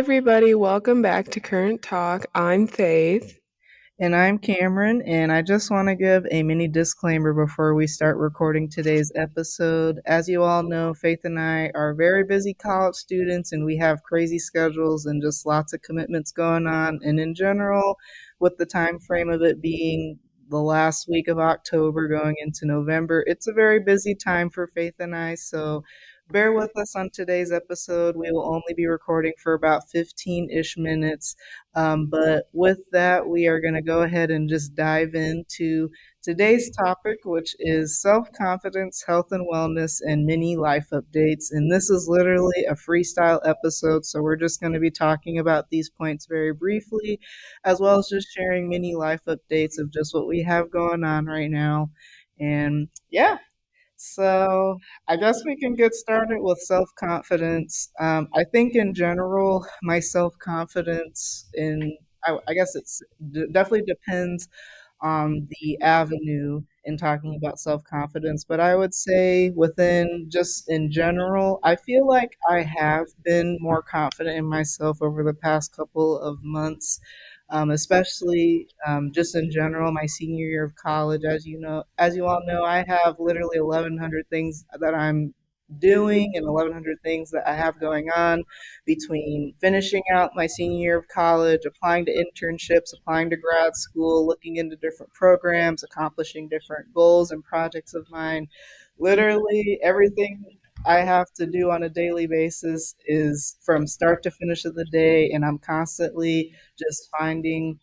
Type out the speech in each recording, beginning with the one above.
everybody. Welcome back to Current Talk. I'm Faith. And I'm Cameron, and I just want to give a mini disclaimer before we start recording today's episode. As you all know, Faith and I are very busy college students, and we have crazy schedules and just lots of commitments going on. And in general, with the time frame of it being the last week of October going into November, it's a very busy time for Faith and I. So bear with us on today's episode. We will only be recording for about 15-ish minutes. But with that, we are going to go ahead and just dive into today's topic, which is self confidence, health and wellness, and mini life updates. And this is literally a freestyle episode. So we're just going to be talking about these points very briefly, as well as just sharing mini life updates of just what we have going on right now. And yeah, so I guess we can get started with self-confidence. I think in general, my self-confidence I guess definitely depends on the avenue in talking about self-confidence, but I would say within just in general, I feel like I have been more confident in myself over the past couple of months, especially just in general, my senior year of college. As you all know, I have literally 1,100 things that I'm doing and 1,100 things that I have going on between finishing out my senior year of college, applying to internships, applying to grad school, looking into different programs, accomplishing different goals and projects of mine. Literally everything I have to do on a daily basis is from start to finish of the day, and I'm constantly just finding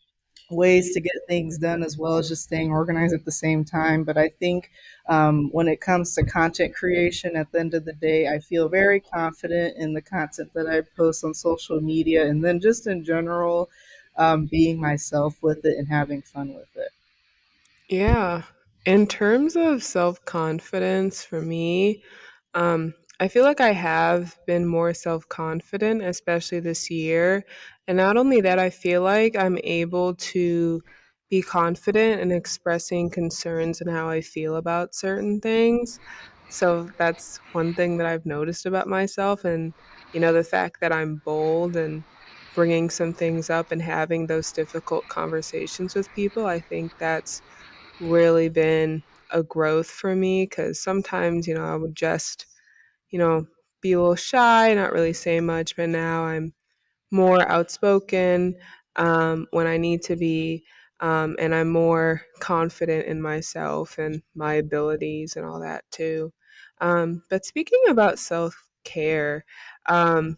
ways to get things done as well as just staying organized at the same time. But I think when it comes to content creation, at the end of the day, I feel very confident in the content that I post on social media, and then just in general, being myself with it and having fun with it. Yeah. In terms of self confidence for me, I feel like I have been more self confident, especially this year. And not only that, I feel like I'm able to be confident in expressing concerns and how I feel about certain things. So that's one thing that I've noticed about myself. And, the fact that I'm bold and bringing some things up and having those difficult conversations with people, I think that's really been a growth for me because sometimes, I would just, you know, be a little shy, not really say much, but now I'm more outspoken when I need to be. And I'm more confident in myself and my abilities and all that too. But speaking about self care, um,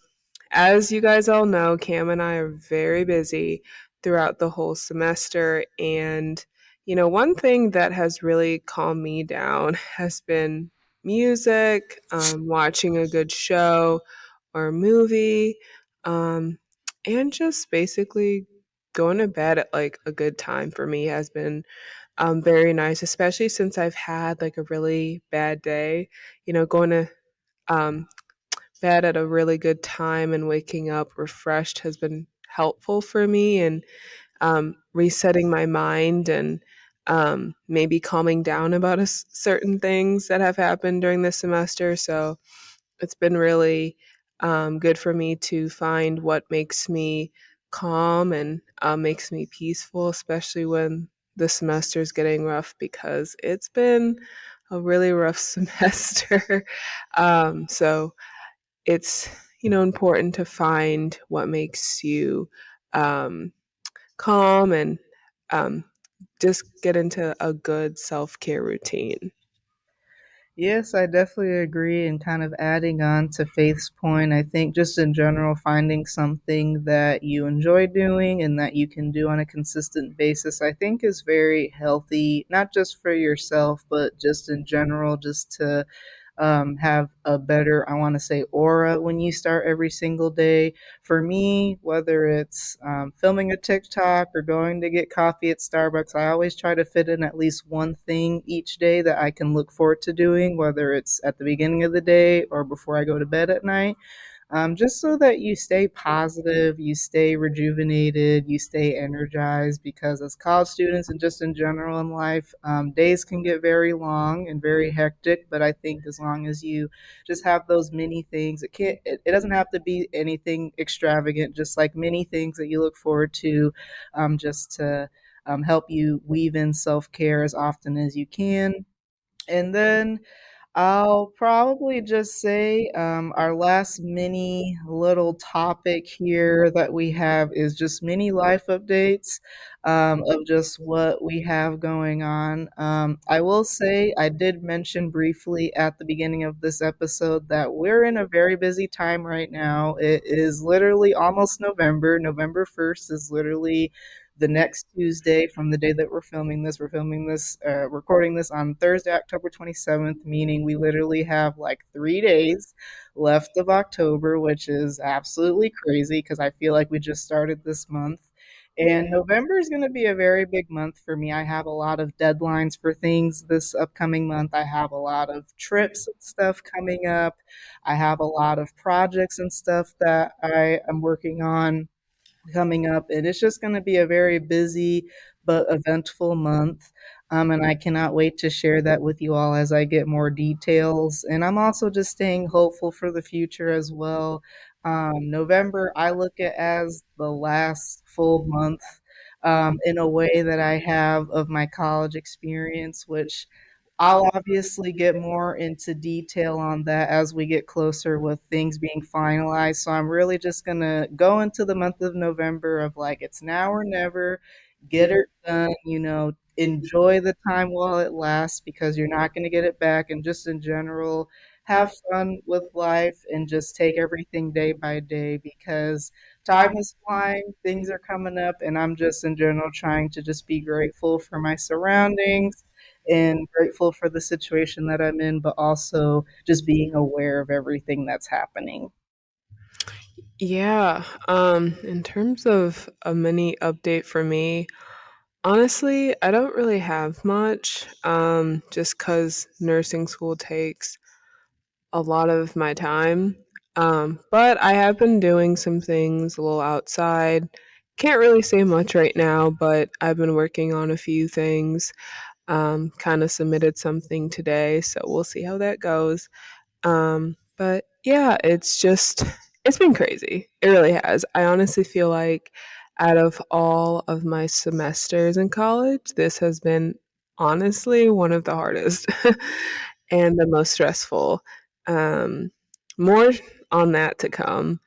as you guys all know, Cam and I are very busy throughout the whole semester. And, one thing that has really calmed me down has been music, watching a good show or movie, um, and just basically going to bed at like a good time for me has been very nice, especially since I've had like a really bad day. Going to um, bed at a really good time and waking up refreshed has been helpful for me and resetting my mind and maybe calming down about certain things that have happened during the semester. So it's been really good for me to find what makes me calm and makes me peaceful, especially when the semester is getting rough because it's been a really rough semester. So it's important to find what makes you um, calm and um, just get into a good self-care routine. Yes, I definitely agree. And kind of adding on to Faith's point, I think just in general, finding something that you enjoy doing and that you can do on a consistent basis, I think is very healthy, not just for yourself, but just in general, just to have a better, I want to say, aura when you start every single day. For me, whether it's filming a TikTok or going to get coffee at Starbucks, I always try to fit in at least one thing each day that I can look forward to doing, whether it's at the beginning of the day or before I go to bed at night. just so that you stay positive, you stay rejuvenated, you stay energized. Because as college students and just in general in life, days can get very long and very hectic. But I think as long as you just have those many things, it doesn't have to be anything extravagant, just like many things that you look forward to, just to help you weave in self care as often as you can. And then I'll probably just say our last mini little topic here that we have is just mini life updates of just what we have going on. I will say, I did mention briefly at the beginning of this episode that we're in a very busy time right now. It is literally almost November. November 1st is literally the next Tuesday from the day that we're filming this. We're filming this, recording this on Thursday, October 27th, meaning we literally have like 3 days left of October, which is absolutely crazy because I feel like we just started this month. And November is going to be a very big month for me. I have a lot of deadlines for things this upcoming month. I have a lot of trips and stuff coming up. I have a lot of projects and stuff that I am working on coming up, and it's just going to be a very busy but eventful month. And I cannot wait to share that with you all as I get more details. And I'm also just staying hopeful for the future as well. November, I look at as the last full month in a way that I have of my college experience, which I'll obviously get more into detail on that as we get closer with things being finalized. So I'm really just gonna go into the month of November of like it's now or never, get it done, enjoy the time while it lasts because you're not gonna get it back, and just in general, have fun with life and just take everything day by day because time is flying, things are coming up, and I'm just in general trying to just be grateful for my surroundings and grateful for the situation that I'm in, but also just being aware of everything that's happening. Yeah, in terms of a mini update for me, honestly, I don't really have much, just because nursing school takes a lot of my time. But I have been doing some things a little outside. Can't really say much right now, but I've been working on a few things. Kind of submitted something today, so we'll see how that goes. But yeah, it's been crazy. It really has. I honestly feel like out of all of my semesters in college, this has been honestly one of the hardest and the most stressful. Um, More on that to come,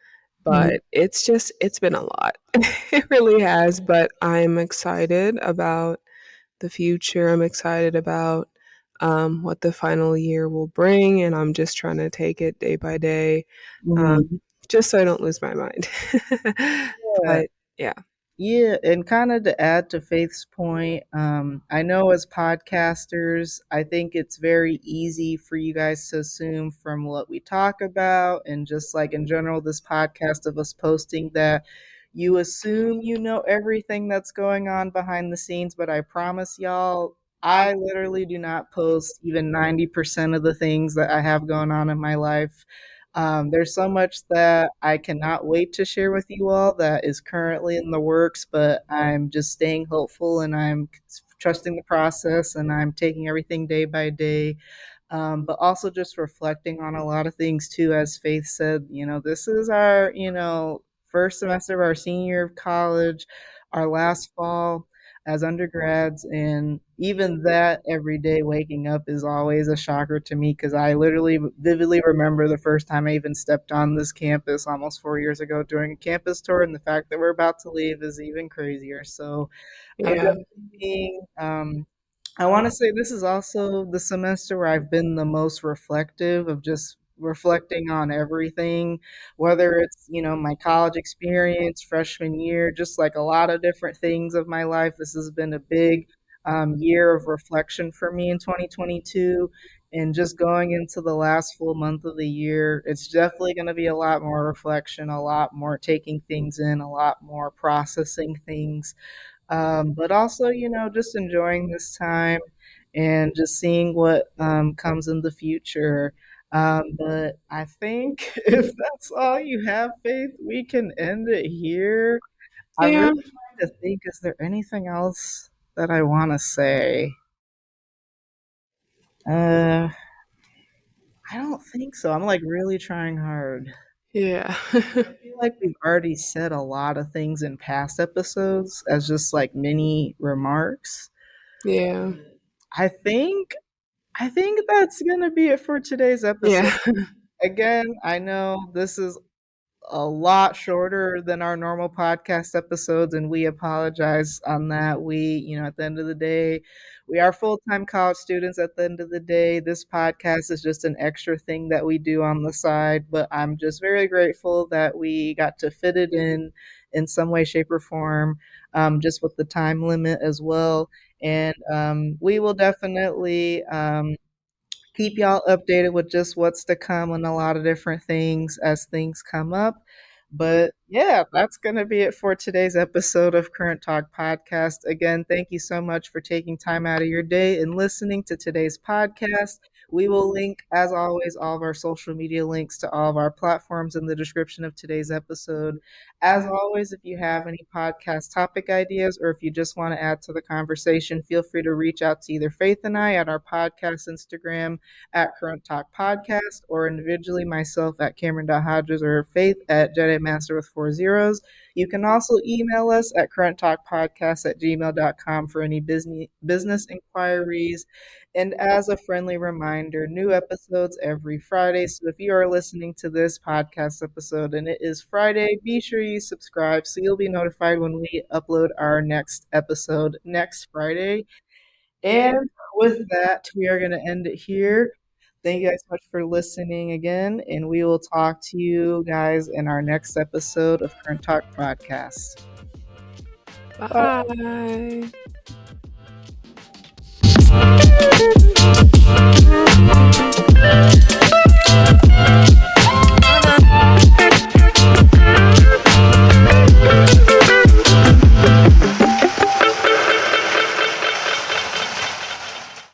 Mhm. but it's been a lot. It really has, but I'm excited about the future. I'm excited about what the final year will bring, and I'm just trying to take it day by day, um, Mhm. just so I don't lose my mind. Yeah. But yeah, Yeah, and kind of to add to Faith's point, I know as podcasters, I think it's very easy for you guys to assume from what we talk about and just like in general, this podcast of us posting that you assume you know everything that's going on behind the scenes. But I promise y'all, I literally do not post even 90% of the things that I have going on in my life. There's so much that I cannot wait to share with you all that is currently in the works, but I'm just staying hopeful and I'm trusting the process and I'm taking everything day by day. But also just reflecting on a lot of things too, as Faith said, this is our, first semester of our senior year of college, our last fall as undergrads, and even that every day waking up is always a shocker to me because I literally vividly remember the first time I even stepped on this campus almost 4 years ago during a campus tour, and the fact that we're about to leave is even crazier. So I'm yeah, definitely being I want to say this is also the semester where I've been the most reflective of just reflecting on everything, whether it's, my college experience, freshman year, just like a lot of different things of my life. This has been a big year of reflection for me in 2022. And just going into the last full month of the year, it's definitely going to be a lot more reflection, a lot more taking things in, a lot more processing things, but also, just enjoying this time and just seeing what comes in the future. But I think if that's all you have, Faith, we can end it here. I'm Yeah. really trying to think, is there anything else that I want to say? Uh, I don't think so. I'm like really trying hard. Yeah. I feel like we've already said a lot of things in past episodes as just like mini remarks. Yeah. I think I think that's gonna be it for today's episode. Yeah. Again, I know this is a lot shorter than our normal podcast episodes, and we apologize on that. At the end of the day, we are full time college students. At the end of the day, this podcast is just an extra thing that we do on the side, but I'm just very grateful that we got to fit it in some way, shape, or form, just with the time limit as well. And we will definitely keep y'all updated with just what's to come and a lot of different things as things come up. But yeah, that's going to be it for today's episode of Current Talk Podcast. Again, thank you so much for taking time out of your day and listening to today's podcast. We will link, as always, all of our social media links to all of our platforms in the description of today's episode. As always, if you have any podcast topic ideas or if you just want to add to the conversation, feel free to reach out to either Faith and I at our podcast Instagram at Current Talk Podcast, or individually myself at Cameryn.Hodges or Faith at Jedi Master with 4 zeros. You can also email us at currenttalkpodcast@gmail.com for any business inquiries. And as a friendly reminder, new episodes every Friday. So if you are listening to this podcast episode and it is Friday, be sure you subscribe so you'll be notified when we upload our next episode next Friday. And with that, we are going to end it here. Thank you guys so much for listening again, and we will talk to you guys in our next episode of Current Talk Podcast. Bye. Bye.